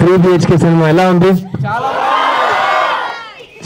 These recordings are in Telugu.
3 BHK సినిమా ఎలా ఉంది?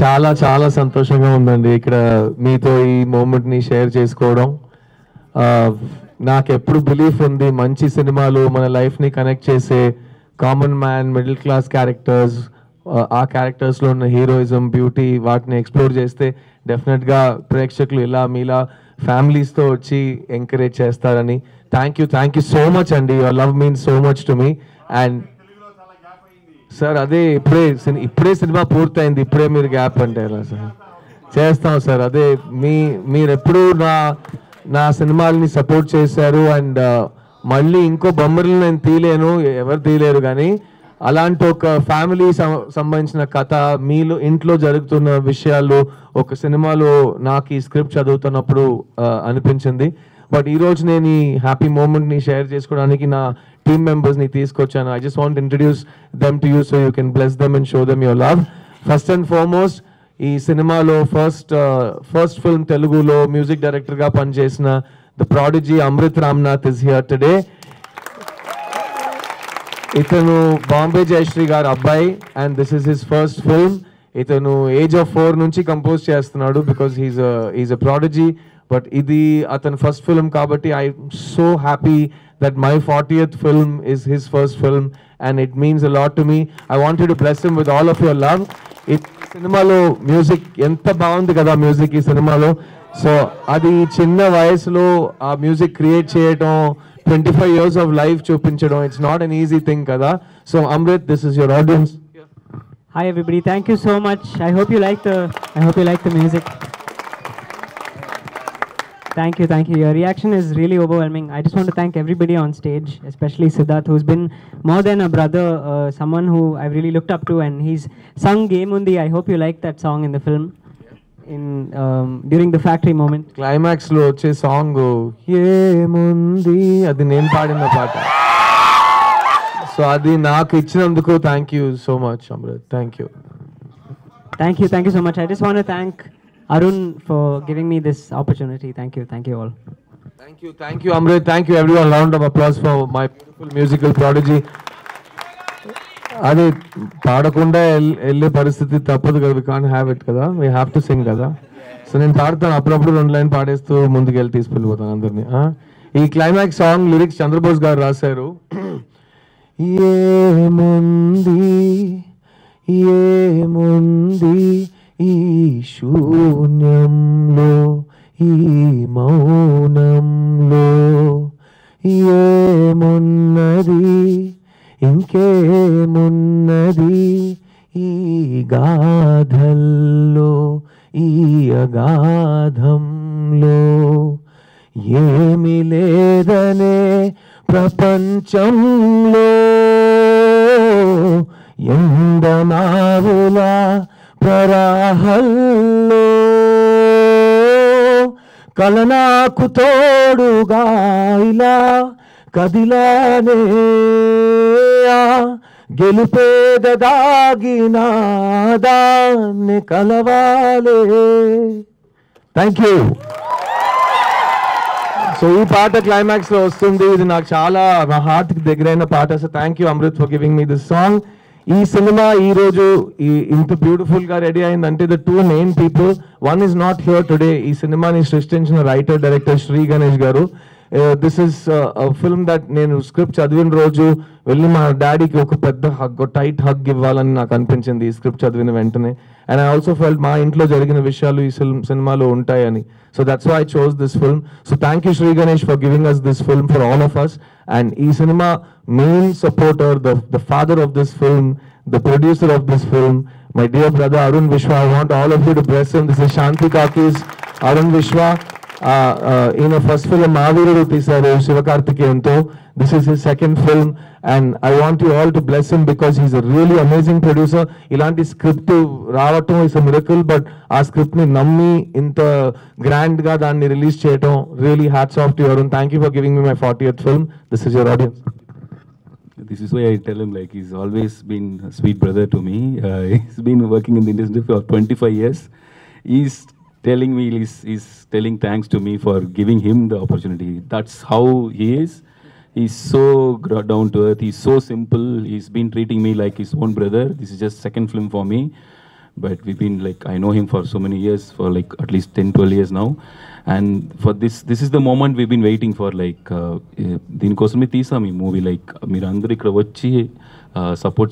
చాలా చాలా సంతోషంగా ఉందండి ఇక్కడ మీతో ఈ మూమెంట్ని షేర్ చేసుకోవడం. నాకు ఎప్పుడు బిలీఫ్ ఉంది మంచి సినిమాలు మన లైఫ్ని కనెక్ట్ చేసే common man middle class characters, ఆ క్యారెక్టర్స్లో ఉన్న హీరోయిజం బ్యూటీ వాటిని ఎక్స్ప్లోర్ చేస్తే డెఫినెట్గా ప్రేక్షకులు ఇలా మీలా ఫ్యామిలీస్తో వచ్చి ఎంకరేజ్ చేస్తారని. థ్యాంక్ యూ సో మచ్ అండి. Your love means so much to me. And sir అదే ఇప్పుడే సినిమా పూర్తయింది, ఇప్పుడే మీరు గ్యాప్ అంటే ఎలా సార్? చేస్తాం సార్. అదే మీరు ఎప్పుడు నా సినిమాలని సపోర్ట్ చేశారు. అండ్ మళ్ళీ ఇంకో బొమ్మలు నేను తీయలేను, ఎవరు తీయలేరు, కానీ అలాంటి ఒక ఫ్యామిలీ సంబంధించిన కథ మీలో ఇంట్లో జరుగుతున్న విషయాలు ఒక సినిమాలో నాకు ఈ స్క్రిప్ట్ చదువుతున్నప్పుడు అనిపించింది. బట్ ఈరోజు నేను ఈ హ్యాపీ మూమెంట్ని షేర్ చేసుకోవడానికి నా టీమ్ మెంబర్స్ని తీసుకొచ్చాను. I just want introduce them to you so you can bless them and show them your love. First and foremost ఈ సినిమాలో ఫస్ట్ ఫిల్మ్ తెలుగులో మ్యూజిక్ డైరెక్టర్గా పనిచేసిన the prodigy Amrit Ramnath is here today. ఇతను బాంబే జయశ్రీ గారు అబ్బాయి and this is his first film. ఇతను ఏజ్ ఆఫ్ 4 నుంచి కంపోజ్ చేస్తున్నాడు because he's a prodigy. But ఇది అతని ఫస్ట్ ఫిల్మ్ కాబట్టి I'm so happy that my 40th film is his first film and it means a lot to me. I want you to bless him with all of your love. సినిమాలో మ్యూజిక్ ఎంత బాగుంది కదా, మ్యూజిక్ ఈ సినిమాలో. సో అది చిన్న వయసులో ఆ మ్యూజిక్ క్రియేట్ చేయడం, 25 years of life చూపించడం, it's not an easy thing కదా. So Amrit, this is your audience. Hi everybody, thank you so much. I hope you like the music. Thank you. Your reaction is really overwhelming. I just want to thank everybody on stage, especially Siddharth, who's been more than a brother, someone who I've really looked up to, and he's sung Game Undi. I hope you like that song in the film, during the factory moment. Climax lo వచ్చే సాంగ్ ఏముంది అది నేను పాడిన పాట. సో అది నాకు ఇచ్చినందుకు thank you so much Amrit. Thank you so much. I just want to thank Arun for giving me this opportunity. Thank you all. Thank you Amrit. Thank you everyone. Round of applause for my beautiful musical prodigy. అది పాడకుండా వెళ్ళే పరిస్థితి తప్పదు కదా, we can't have it కదా, we have to sing కదా. సో నేను పాడతాను, అప్పుడప్పుడు 2 లైన్ పాడేస్తూ ముందుకెళ్ళి తీసుకెళ్ళిపోతాను అందరినీ. ఈ క్లైమాక్స్ సాంగ్ లిరిక్స్ చంద్రబోస్ గారు రాశారు. ఏముంది ఈ శూన్యంలో, ఈ మౌనంలో, ఏమున్నది ఇంకేమున్నది ఈ గాథల్లో, ఈ అగాధంలో, ఏమి లేదనే ప్రపంచంలో ఎందమావుల ప్రరాహల్లో కలనాకు తోడుగా ఇలా కదిలానే గెలుపేద దాగిన దాన్ని కలవాలే. Thank you. సో ఈ పాట క్లైమాక్స్ లో వస్తుంది. ఇది నాకు చాలా నా హార్ట్ కి దగ్గరైన పాట. So thank you Amrit for giving me this song. ఈ సినిమా ఈ రోజు ఇంత బ్యూటిఫుల్ గా రెడీ అయిందంటే the 2 main people. One is not here today. ఈ సినిమాని సృష్టించిన రైటర్ డైరెక్టర్ శ్రీ గణేష్ గారు. దిస్ ఇస్ ఫిల్మ్ దట్ నేను స్క్రిప్ట్ చదివిన రోజు వెళ్ళి మా డాడీకి ఒక పెద్ద హగ్, టైట్ హగ్ ఇవ్వాలని నాకు అనిపించింది ఈ స్క్రిప్ట్ చదివిన వెంటనే. అండ్ ఐ ఆల్సో ఫెల్ట్ మా ఇంట్లో జరిగిన విషయాలు ఈ సినిమాలో ఉంటాయని. So that's why I chose this film. So thank you Sri Ganesh for giving us this film for all of us. And ee cinema main supporter, the father of this film, the producer of this film, my dear brother Arun Vishwa. I want all of you to bless him. This is Shanti Kaki's Arun Vishwa. In a first film Maavirudu teesaru Sivakarthikeyanto. This is his second film and I want you all to bless him because he's a really amazing producer. Ilanti script రావటం is a miracle, but ఆ script ని నమ్మి ఇంత grand గా దాన్ని రిలీజ్ చేయటం, really hats off to you Arun. Thank you for giving me my 40th film. This is your audience. This is why I tell him like he's always been a sweet brother to me. He's been working in the industry for 25 years. He's telling me, he's telling thanks to me for giving him the opportunity. That's how he is. He's so down to earth. He's so simple. He's been treating me like his own brother. This is just second film for me, but we've been like, I know him for so many years, for like at least 10-12 years now, and for this is the moment we've been waiting for. Like దీనికోసమే తీసాం ఈ మూవీ. లైక్ మీరు అందరూ ఇక్కడ వచ్చి సపోర్ట్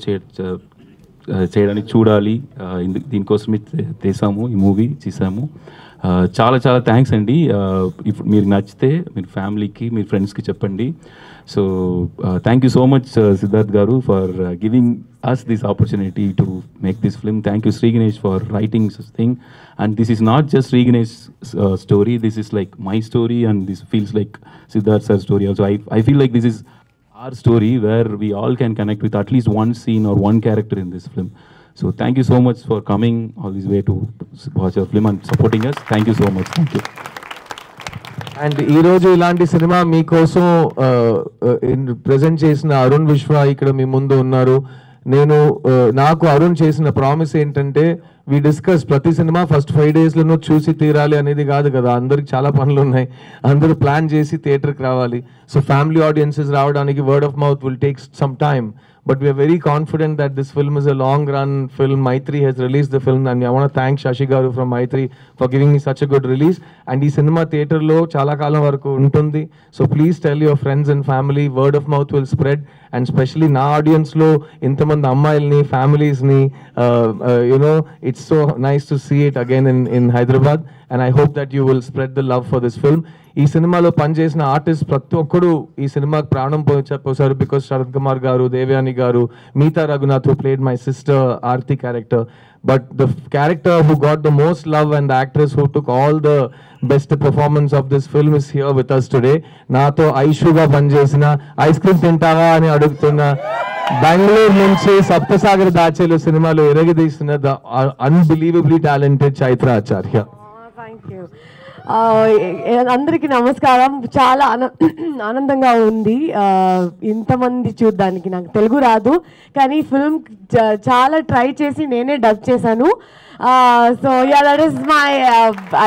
చేయడానికి చూడాలి, దీనికోసమే తీసాము ఈ మూవీ, చేసాము. చాలా చాలా థ్యాంక్స్ అండి. ఇప్పుడు మీరు నచ్చితే మీరు ఫ్యామిలీకి, మీ ఫ్రెండ్స్కి చెప్పండి. So thank you so much Siddharth garu for giving us this opportunity to make this film. Thank you Sri Ganesh for writing this thing, and this is not just Sri Ganesh story, this is like my story, and this feels like Siddharth sir's story also. I feel like this is our story where we all can connect with at least one scene or one character in this film. So thank you so much for coming all this way to watch our film and supporting us. Thank you so much. Thank you. And ఈరోజు ఇలాంటి సినిమా మీకోసం ప్రజెంట్ చేసిన అరుణ్ విశ్వ ఇక్కడ మీ ముందు ఉన్నారు. నాకు అరుణ్ చేసిన ప్రామిస్ ఏంటంటే, వి డిస్కస్ ప్రతి సినిమా ఫస్ట్ 5 డేస్లోనూ చూసి తీరాలి అనేది కాదు కదా, అందరికి చాలా పనులు ఉన్నాయి, అందరూ ప్లాన్ చేసి థియేటర్కి రావాలి. సో ఫ్యామిలీ ఆడియన్సెస్ రావడానికి word of mouth will take some time, but we are very confident that this film is a long run film. Maitri has released the film, and I want to thank Shashi Garu from Maitri for giving me such a good release. And ee cinema theatre lo chala kalam varaku untundi, so please tell your friends and family. Word of mouth will spread, and especially na audience lo intamand ammayilni, families ni, it's so nice to see it again in Hyderabad, and I hope that you will spread the love for this film. ఈ సినిమాలో పనిచేసిన ఆర్టిస్ట్ ప్రతి ఒక్కరు ఈ సినిమాకి ప్రాణం పోసారు, బికాస్ శరత్ కుమార్ గారు, దేవయాని గారు, Meetha Raghunath who played my sister Aarti character, but the character who got the most love and the actress who took all the best performance of this film is here with us today. నాతో ఐషుగా పనిచేసిన, ఐస్ క్రీమ్ తింటావా అని అడుగుతున్న, బెంగళూరు నుంచి సప్తసాగర్ దాచేలు సినిమాలో ఎరగదీసిన the unbelievably talented Chaitra Achar. Thank you. అందరికీ నమస్కారం. చాలా ఆనందంగా ఉంది ఇంతమంది చూడడానికి. నాకు తెలుగు రాదు, కానీ ఫిల్మ్ చాలా ట్రై చేసి నేనే డబ్ చేశాను. So yeah, that is my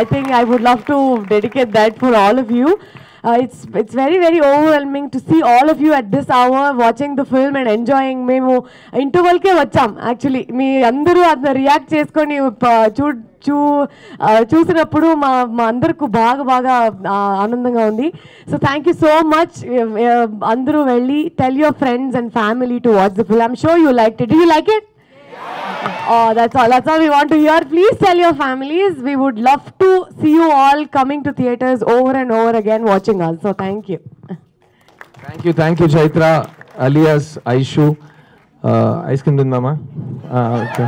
I think I would love to dedicate that for all of you. It's very very overwhelming to see all of you at this hour watching the film and enjoying. మేము ఇంటర్వల్కే వచ్చాం యాక్చువల్లీ. మీ అందరూ అది రియాక్ట్ చేసుకొని చూసినప్పుడు మా అందరికి బాగా ఆనందంగా ఉంది. So thank you so much. అందరూ వెళ్ళి tell your friends and family to watch the film. I'm sure you liked it. Did you like it? Oh, that's all we want to hear. Please tell your families. We would love to see you all coming to theaters over and over again watching us. So thank you. Thank you Chaitra alias Aishu. Ice cream tindama. Okay.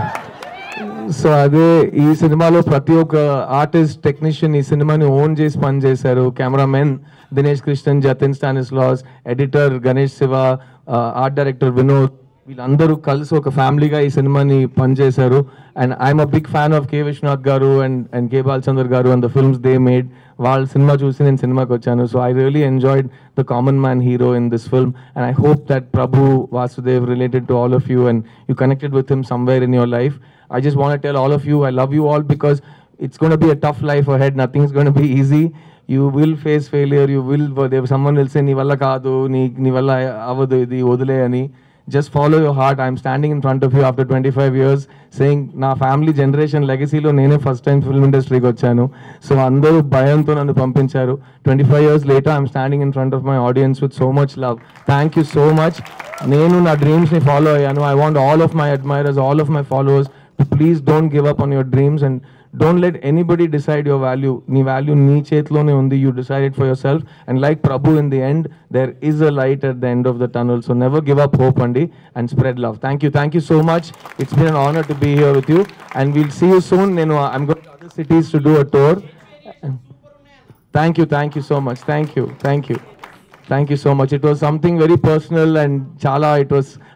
So అదే ఈ సినిమాలో ప్రతి ఒక్క ఆర్టిస్ట్, టెక్నీషియన్ ఈ సినిమాని ఓన్ చేసి పని చేశారు. Cameraman Dinesh Krishnan, Jatin Stanislaus, editor Ganesh Siva, art director Vinod, వీళ్ళందరూ కలిసి ఒక ఫ్యామిలీగా ఈ సినిమాని పనిచేశారు. And I'm a big fan of K Viswanath garu and K Balachander garu and the films they made. వాళ్ళ సినిమా చూసి నేను సినిమాకి వచ్చాను. So I really enjoyed the common man hero in this film, and I hope that Prabhu Vasudev related to all of you and you connected with him somewhere in your life. I just want to tell all of you, I love you all, because it's going to be a tough life ahead. Nothing's going to be easy. You will face failure. Someone will say, "Nee valla kaadu, nee valla avadu idi odule ani." Just follow your heart. I'm standing in front of you after 25 years saying, na family generation legacy lo nene first time film industry ki vachanu. So andaru bhayanto nannu pampincharu. 25 years later, I'm standing in front of my audience with so much love. Thank you so much. Nenu na dreams ni follow ayyanu. I want all of my admirers, all of my followers to please don't give up on your dreams and don't let anybody decide your value. Nee value nee chetlone undi. You decide it for yourself. And like Prabhu, in the end, there is a light at the end of the tunnel. So never give up hope, andi, and spread love. Thank you so much. It's been an honor to be here with you, and we'll see you soon. I'm going to other cities to do a tour. Thank you so much. Thank you so much. It was something very personal, and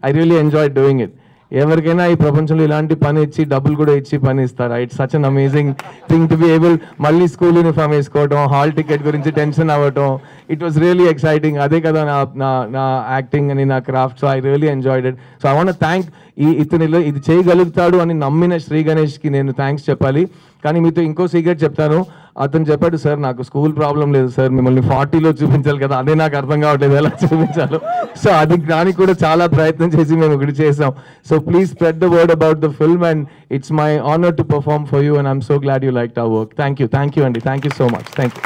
I really enjoyed doing it. ఎవరికైనా ఈ ప్రపంచంలో ఇలాంటి పని ఇచ్చి డబ్బులు కూడా ఇచ్చి పని ఇస్తారా? It's such an amazing thing to be able. మళ్ళీ స్కూల్ యూనిఫామ్ వేసుకోవటం, హాల్ టికెట్ గురించి టెన్షన్ అవ్వటం, ఇట్ వాస్ రియలీ ఎక్సైటింగ్. అదే కదా నా యాక్టింగ్ అని, నా craft. So I really enjoyed it. So I want thank ఇతనిలో ఇది చేయగలుగుతాడు అని నమ్మిన శ్రీ గణేష్కి నేను థ్యాంక్స్ చెప్పాలి. కానీ మీతో ఇంకో సీక్రెట్ చెప్తాను. అతను చెప్పాడు, సార్ నాకు స్కూల్ ప్రాబ్లం లేదు సార్, మిమ్మల్ని 40లో చూపించాలి కదా, అదే నాకు అర్థం కావట్లేదు ఎలా చూపించాలో. సో అది దానికి కూడా చాలా ప్రయత్నం చేసి మేము ఇక్కడ చేసాం. So please spread the word about the film and it's my honour to perform for you and I'm so glad you like our work. Thank you అండి, thank you so much. Thank you.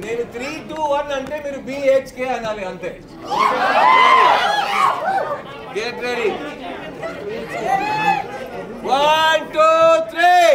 నేను 3, 2, 1 అంటే మీరు BHK అనాలి అంతే. Get ready. 1, 2, 3